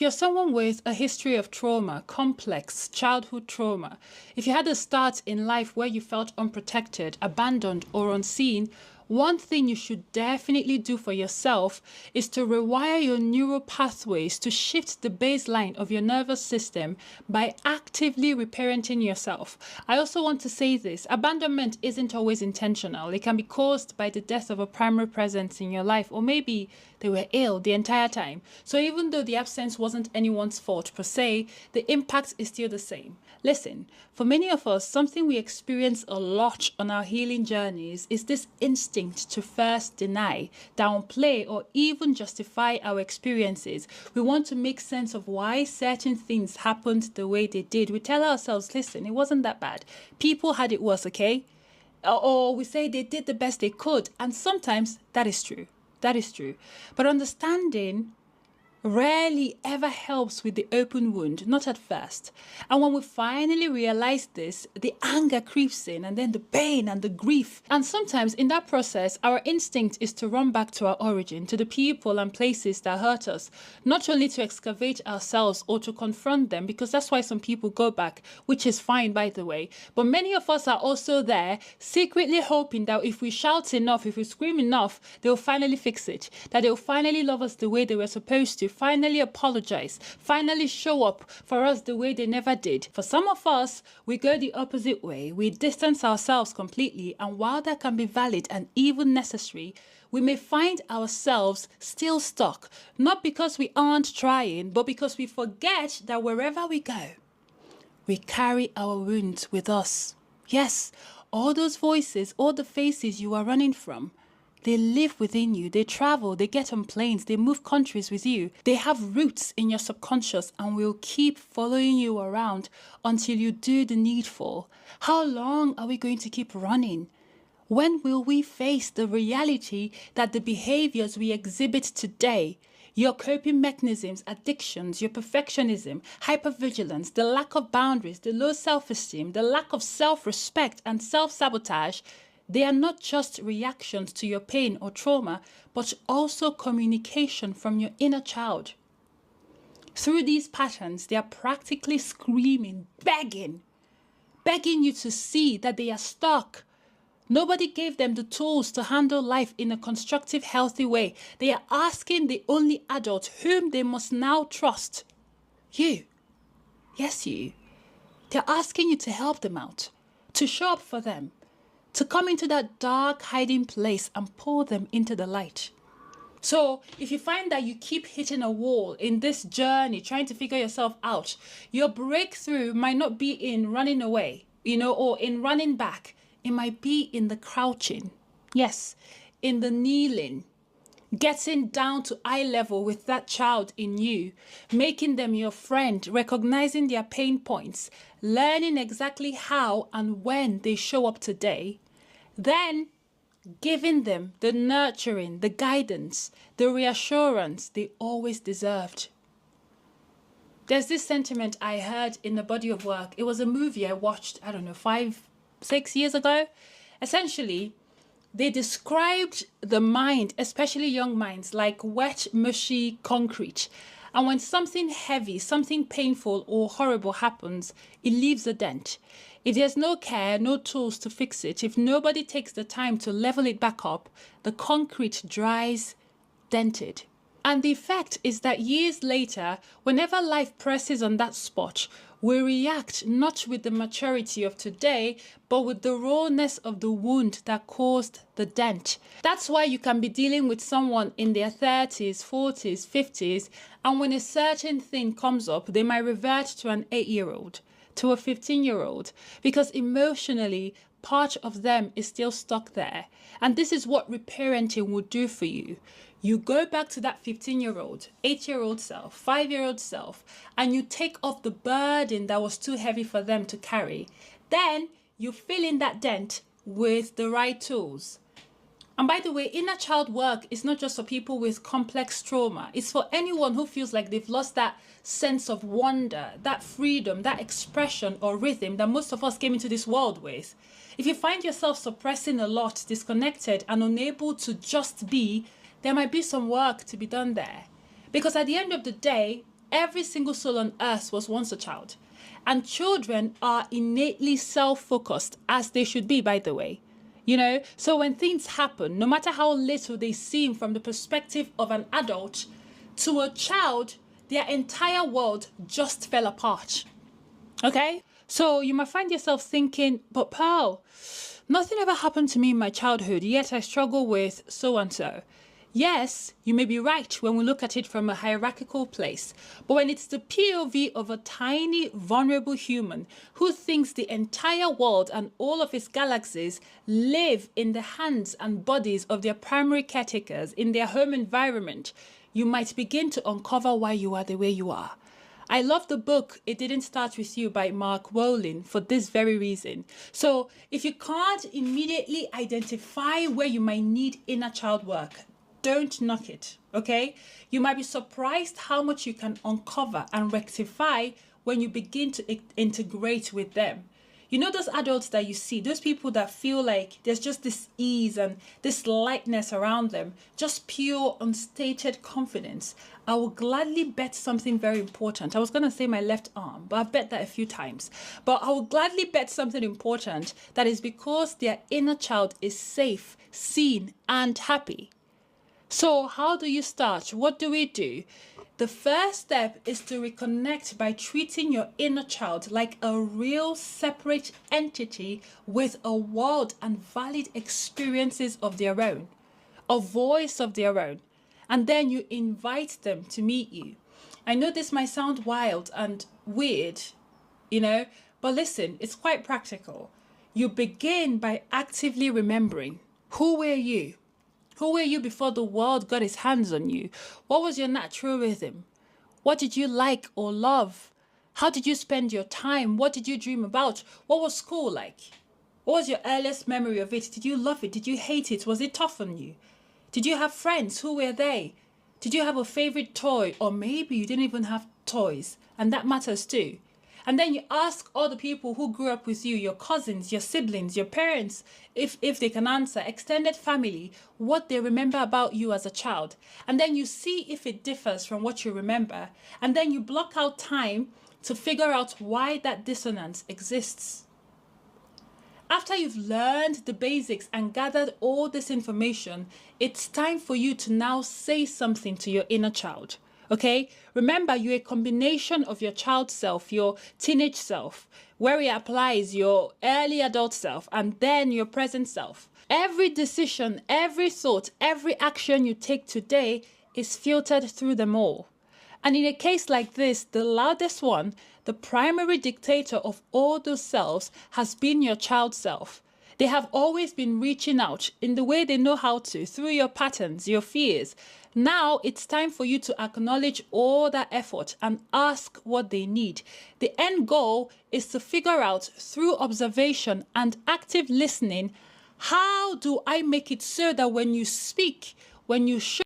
You're someone with a history of trauma, complex childhood trauma. If you had a start in life where you felt unprotected, abandoned, or unseen, one thing you should definitely do for yourself is to rewire your neural pathways to shift the baseline of your nervous system by actively reparenting yourself. I also want to say this: abandonment isn't always intentional. It can be caused by the death of a primary presence in your life, or maybe they were ill the entire time. So even though the absence wasn't anyone's fault per se, the impact is still the same. Listen, for many of us, something we experience a lot on our healing journeys is this instinct to first deny, downplay, or even justify our experiences. We want to make sense of why certain things happened the way they did. We tell ourselves, listen, it wasn't that bad. People had it worse, okay? Or we say they did the best they could. And sometimes that is true. That is true. But understanding rarely ever helps with the open wound, not at first. And when we finally realize this, the anger creeps in, and then the pain and the grief. And sometimes in that process, our instinct is to run back to our origin, to the people and places that hurt us, not only to excavate ourselves or to confront them, because that's why some people go back, which is fine, by the way. But many of us are also there, secretly hoping that if we shout enough, if we scream enough, they'll finally fix it, that they'll finally love us the way they were supposed to, finally apologize, finally show up for us the way they never did. For some of us, we go the opposite way. We distance ourselves completely, and while that can be valid and even necessary, we may find ourselves still stuck, not because we aren't trying, but because we forget that wherever we go, we carry our wounds with us. Yes, all those voices, all the faces you are running from, they live within you, they travel, they get on planes, they move countries with you. They have roots in your subconscious and will keep following you around until you do the needful. How long are we going to keep running? When will we face the reality that the behaviors we exhibit today, your coping mechanisms, addictions, your perfectionism, hypervigilance, the lack of boundaries, the low self-esteem, the lack of self-respect and self-sabotage, they are not just reactions to your pain or trauma, but also communication from your inner child. Through these patterns, they are practically screaming, begging you to see that they are stuck. Nobody gave them the tools to handle life in a constructive, healthy way. They are asking the only adult whom they must now trust. You. Yes, you. They're asking you to help them out, to show up for them, to come into that dark hiding place and pull them into the light. So if you find that you keep hitting a wall in this journey, trying to figure yourself out, your breakthrough might not be in running away, or in running back. It might be in the crouching. Yes, in the kneeling, getting down to eye level with that child in you, making them your friend, recognizing their pain points, learning exactly how and when they show up today, then giving them the nurturing, the guidance, the reassurance they always deserved. There's this sentiment I heard in the body of work. It was a movie I watched, 5-6 years ago. Essentially, they described the mind, especially young minds, like wet, mushy concrete. And when something heavy, something painful or horrible happens, it leaves a dent. If there's no care, no tools to fix it, if nobody takes the time to level it back up, the concrete dries, dented. And the effect is that years later, whenever life presses on that spot, we react not with the maturity of today, but with the rawness of the wound that caused the dent. That's why you can be dealing with someone in their 30s, 40s, 50s, and when a certain thing comes up, they might revert to an 8-year-old, to a 15-year-old, because emotionally, part of them is still stuck there. And this is what reparenting will do for you. You go back to that 15-year-old, 8-year-old self, 5-year-old self, and you take off the burden that was too heavy for them to carry. Then you fill in that dent with the right tools. And by the way, inner child work is not just for people with complex trauma. It's for anyone who feels like they've lost that sense of wonder, that freedom, that expression or rhythm that most of us came into this world with. If you find yourself suppressing a lot, disconnected and unable to just be, there might be some work to be done there. Because at the end of the day, every single soul on earth was once a child. And children are innately self-focused, as they should be, by the way. So when things happen, no matter how little they seem from the perspective of an adult, to a child, their entire world just fell apart. Okay? So you might find yourself thinking, but Pearl, nothing ever happened to me in my childhood, yet I struggle with so-and-so. Yes, you may be right when we look at it from a hierarchical place, but when it's the POV of a tiny, vulnerable human who thinks the entire world and all of its galaxies live in the hands and bodies of their primary caretakers in their home environment, you might begin to uncover why you are the way you are. I love the book It Didn't Start With You by Mark Wolin for this very reason. So if you can't immediately identify where you might need inner child work, don't knock it, okay? You might be surprised how much you can uncover and rectify when you begin to integrate with them. Those adults that you see, those people that feel like there's just this ease and this lightness around them, just pure, unstated confidence. I will gladly bet something very important. I was going to say my left arm, but I've bet that a few times. But I will gladly bet something important that is because their inner child is safe, seen, and happy. So how do you start? What do we do? The first step is to reconnect by treating your inner child like a real separate entity with a world and valid experiences of their own, a voice of their own. And then you invite them to meet you. I know this might sound wild and weird, but listen, it's quite practical. You begin by actively remembering, who were you? Who were you before the world got its hands on you? What was your natural rhythm? What did you like or love? How did you spend your time? What did you dream about? What was school like? What was your earliest memory of it? Did you love it? Did you hate it? Was it tough on you? Did you have friends? Who were they? Did you have a favorite toy? Or maybe you didn't even have toys, and that matters too. And then you ask all the people who grew up with you, your cousins, your siblings, your parents, if they can answer, extended family, what they remember about you as a child. And then you see if it differs from what you remember. And then you block out time to figure out why that dissonance exists. After you've learned the basics and gathered all this information, it's time for you to now say something to your inner child. Okay, remember you're a combination of your child self, your teenage self, where it applies your early adult self, and then your present self. Every decision, every thought, every action you take today is filtered through them all. And in a case like this, the loudest one, the primary dictator of all those selves, has been your child self. They have always been reaching out in the way they know how to, through your patterns, your fears. Now it's time for you to acknowledge all that effort and ask what they need. The end goal is to figure out through observation and active listening, how do I make it so that when you speak, when you show